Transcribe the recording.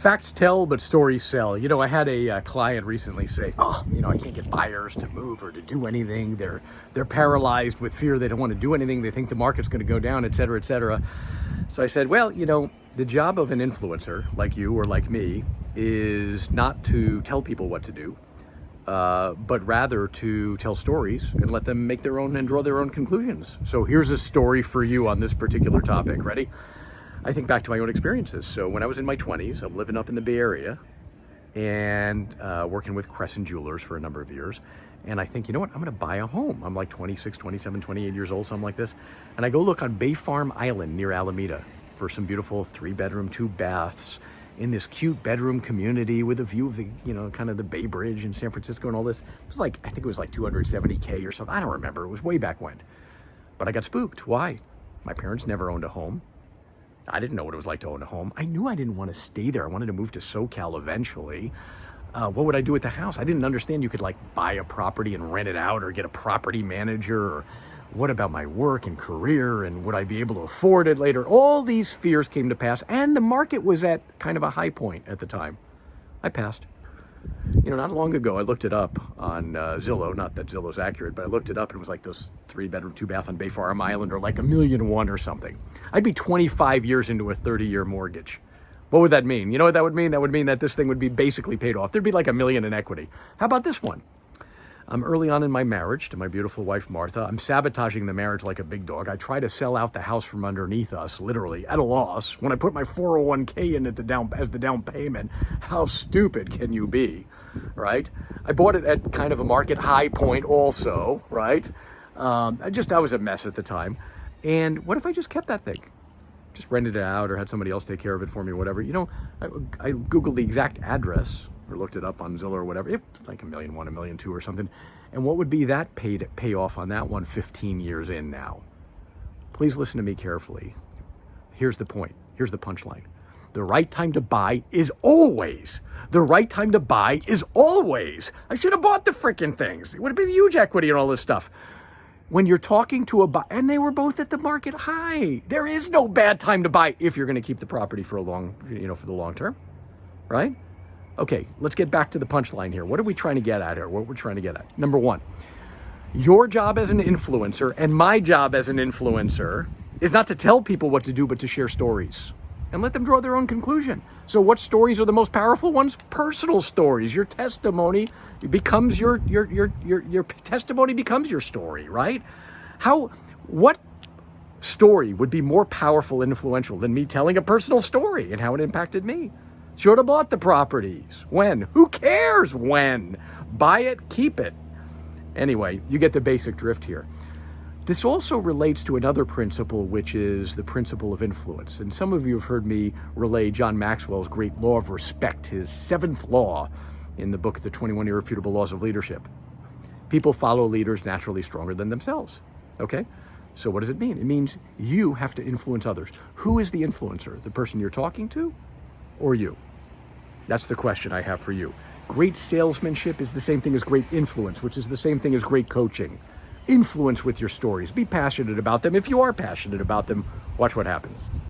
Facts tell, but stories sell. You know, I had a client recently say, I can't get buyers to move or to do anything. They're paralyzed with fear. They don't want to do anything. They think the market's going to go down, et cetera, et cetera. So I said, well, the job of an influencer like you or like me is not to tell people what to do, but rather to tell stories and let them make their own and draw their own conclusions. So here's a story for you on this particular topic. Ready? I think back to my own experiences. So when I was in my 20s, I'm living up in the Bay Area and working with Crescent Jewelers for a number of years. And I think, you know what, I'm going to buy a home. I'm like 26, 27, 28 years old, something like this. And I go look on Bay Farm Island near Alameda for some beautiful 3-bedroom, 2 baths in this cute bedroom community with a view of the, kind of the Bay Bridge in San Francisco and all this. It was like, I think it was like $270K or something. I don't remember. It was way back when. But I got spooked. Why? My parents never owned a home. I didn't know what it was like to own a home. I knew I didn't want to stay there. I wanted to move to SoCal eventually. What would I do with the house? I didn't understand you could buy a property and rent it out or get a property manager. Or what about my work and career? And would I be able to afford it later? All these fears came to pass. And the market was at kind of a high point at the time. I passed. Not long ago, I looked it up on Zillow. Not that Zillow's accurate, but I looked it up and it was like those 3-bedroom, 2-bath on Bay Farm Island are like $1.1 million or something. I'd be 25 years into a 30-year mortgage. What would that mean? You know what that would mean? That would mean that this thing would be basically paid off. There'd be like $1 million in equity. How about this one? I'm early on in my marriage to my beautiful wife, Martha. I'm sabotaging the marriage like a big dog. I try to sell out the house from underneath us, literally, at a loss. When I put my 401k in as the down payment, how stupid can you be, right? I bought it at kind of a market high point also, right? I was a mess at the time. And what if I just kept that thing? Just rented it out or had somebody else take care of it for me or whatever. I Googled the exact address or looked it up on Zillow or whatever. It was like $1.1 million, $1.2 million or something. And what would be that payoff on that one 15 years in now? Please listen to me carefully. Here's the point. Here's the punchline. The right time to buy is always. The right time to buy is always. I should have bought the freaking things. It would have been huge equity and all this stuff. When you're talking to a buyer, and they were both at the market high. There is no bad time to buy if you're going to keep the property for for the long term, right? Okay, let's get back to the punchline here. What are we trying to get at here? What we're trying to get at? Number one, your job as an influencer and my job as an influencer is not to tell people what to do, but to share stories and let them draw their own conclusion. So what stories are the most powerful ones? Personal stories. Your testimony becomes your testimony becomes your story, right? What story would be more powerful and influential than me telling a personal story and how it impacted me? Should have bought the properties. When? Who cares when? Buy it, keep it. Anyway, you get the basic drift here. This also relates to another principle, which is the principle of influence. And some of you have heard me relay John Maxwell's great law of respect, his 7th law in the book, The 21 Irrefutable Laws of Leadership. People follow leaders naturally stronger than themselves. Okay? So what does it mean? It means you have to influence others. Who is the influencer? The person you're talking to or you? That's the question I have for you. Great salesmanship is the same thing as great influence, which is the same thing as great coaching. Influence with your stories. Be passionate about them. If you are passionate about them, watch what happens.